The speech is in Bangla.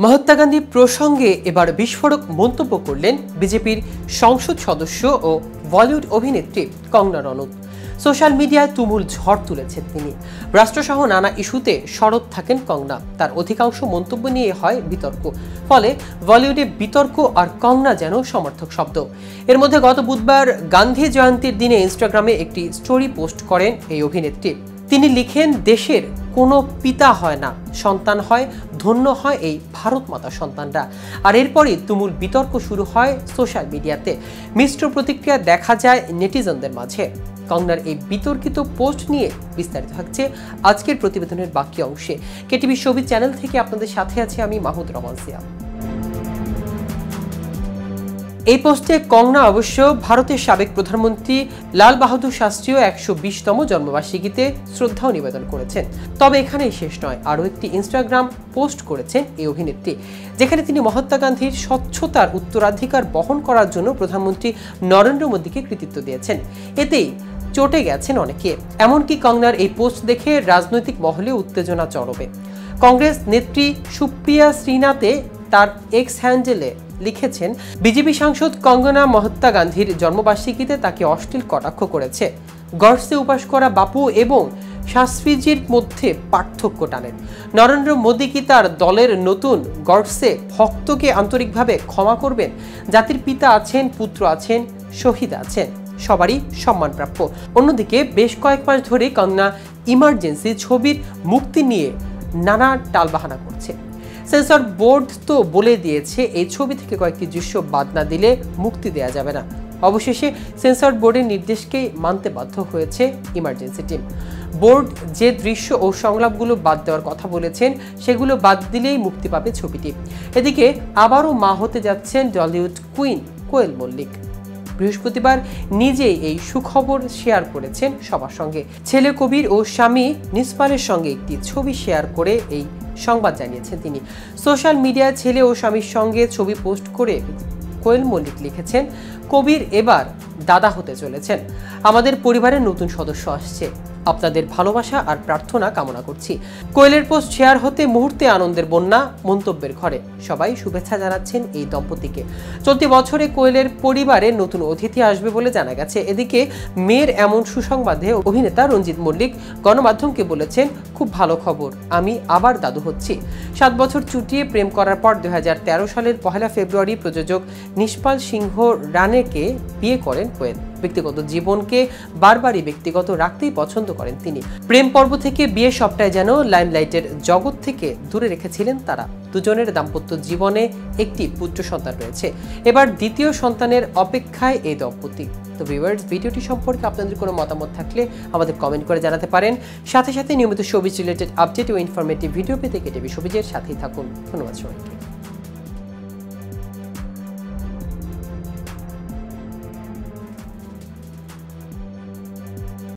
মহাত্মা গান্ধী প্রসঙ্গে এবার বিস্ফোরক মন্তব্য করলেন বিজেপির সংসদ সদস্য ও বলিউড অভিনেত্রী কঙ্গনা রনৌত। সোশ্যাল মিডিয়ায় তুমুল ঝড় তুলেছেন তিনি। রাষ্ট্রসহ নানা ইস্যুতে সরব থাকেন কঙ্গনা। তার অধিকাংশ মন্তব্য নিয়ে হয় বিতর্ক, ফলে বলিউডে বিতর্ক আর কঙ্গনা যেন সমর্থক শব্দ। এর মধ্যে গত বুধবার গান্ধী জয়ন্তীর দিনে ইনস্টাগ্রামে একটি স্টোরি পোস্ট করেন এই অভিনেত্রী। তিনি লিখেন, দেশের কোনো পিতা হয় না, সন্তান হয়, ধন্য হয় এই ভারত মাতা সন্তানরা। আর এরপরই তুমুল বিতর্ক শুরু হয় সোশ্যাল মিডিয়াতে। মিশ্র প্রতিক্রিয়া দেখা যায় নেটিজনদের মাঝে। কঙ্গনার এই বিতর্কিত পোস্ট নিয়ে বিস্তারিত থাকছে আজকের প্রতিবেদনের বাকি অংশে। কেটিভি শোবিজ চ্যানেল থেকে আপনাদের সাথে আছি আমি মাহমুদ রহমান। এই পোস্টে কঙ্গনা অবশ্য ভারতের সাবেক প্রধানমন্ত্রী লাল বাহাদুর শাস্ত্রীয় ১২০তম জন্মবার্ষিকীতে শ্রদ্ধাও নিবেদন করেছেন। তবে এখানেই শেষ নয়, আরও একটি ইনস্টাগ্রাম পোস্ট করেছেন এই অভিনেত্রী, যেখানে তিনি মহাত্মা গান্ধীর স্বচ্ছতার উত্তরাধিকার বহন করার জন্য প্রধানমন্ত্রী নরেন্দ্র মোদীকে কৃতিত্ব দিয়েছেন। এতেই চটে গেছেন অনেকে। এমনকি কঙ্গনার এই পোস্ট দেখে রাজনৈতিক মহলে উত্তেজনা চরমে। কংগ্রেস নেত্রী সুপ্রিয়া শ্রীনাথে তার এক্স হ্যান্ডেলে লিখেছেন, বিজেপি সাংসদ কঙ্গনা মহাত্মা গান্ধীর জন্মবার্ষিকীতে তাকে অশ্লীল কটাক্ষ করেছে। গডসে উপাস করা বাপু এবং শাস্ত্রীজির মধ্যে পার্থক্য টানেন। নরেন্দ্র মোদী কি তার দলের নতুন গডসে ভক্তকে আন্তরিকভাবে ক্ষমা করবেন? জাতির পিতা আছেন, পুত্র আছেন, শহীদ আছেন, সবারই সম্মানপ্রাপ্য। অন্যদিকে বেশ কয়েক মাস ধরে কঙ্গনা ইমার্জেন্সি ছবির মুক্তি নিয়ে নানা টালবাহানা করছে। সেন্সর বোর্ড তো বলে দিয়েছে এই ছবি থেকে কয়েকটি দৃশ্য বাদ না দিলে মুক্তি দেওয়া যাবে না। অবশেষে সেন্সর বোর্ডের নির্দেশকেই মানতে বাধ্য হয়েছে ইমার্জেন্সি টিম। বোর্ড যে দৃশ্য ও সংলাপগুলো বাদ দেওয়ার কথা বলেছেন সেগুলো বাদ দিলেই মুক্তি পাবে ছবিটি। এদিকে আবারও মা হতে যাচ্ছেন টলিউড কুইন কোয়েল মল্লিক। বৃহস্পতিবার নিজেই এই সুখবর শেয়ার করেছেন সবার সঙ্গে। ছেলে কবির ও স্বামী নিসপালের সঙ্গে একটি ছবি শেয়ার করে এই সংবাদ জানিয়েছেন তিনি। সোশ্যাল মিডিয়ায় ছেলে ও স্বামীর সঙ্গে ছবি পোস্ট করে কোয়েল মল্লিক লিখেছেন, কবির এবার দাদা হতে চলেছেন। আমাদের পরিবারের নতুন সদস্য আসছে। আপনাদের ভালোবাসা আর প্রার্থনা কামনা করছি। কোয়েলের পোস্ট শেয়ার হতে মুহূর্তে আনন্দের বন্যা মন্তব্যের ঘরে। সবাই শুভেচ্ছা জানাচ্ছেন এই দম্পতিকে। চলতি বছরে কোয়েলের পরিবারে নতুন অতিথি আসবে বলে জানা গেছে। এদিকে মেয়ের এমন সুসংবাদে অভিনেতা রঞ্জিত মল্লিক গণমাধ্যমকে বলেছেন, খুব ভালো খবর, আমি আবার দাদু হচ্ছি। 7 বছর চুটিয়ে প্রেম করার পর 2013 সালের 1 ফেব্রুয়ারি প্রযোজক নিষ্পাল সিংহ রানেকে বিয়ে করেন কোয়েল। ব্যক্তিগত জীবনকে বারবারই ব্যক্তিগত রাখতেই পছন্দ করেন তিনি। প্রেম পর্ব থেকে বিয়ে সবটাই যেন লাইমলাইটের জগৎ থেকে দূরে রেখেছিলেন তারা। দুজনের দাম্পত্য জীবনে একটি পুত্র সন্তান রয়েছে। এবার দ্বিতীয় সন্তানের অপেক্ষায় এই দম্পতি। তো ভিউয়ার্স, ভিডিওটি সম্পর্কে আপনাদের কোনো মতামত থাকলে আমাদের কমেন্ট করে জানাতে পারেন। সাথে সাথে নিয়মিত শোবিজ রিলেটেড আপডেট ও ইনফরমেটিভ ভিডিও পেতে কেটিভি শোবিজের সাথেই থাকুন। ধন্যবাদ সবাইকে।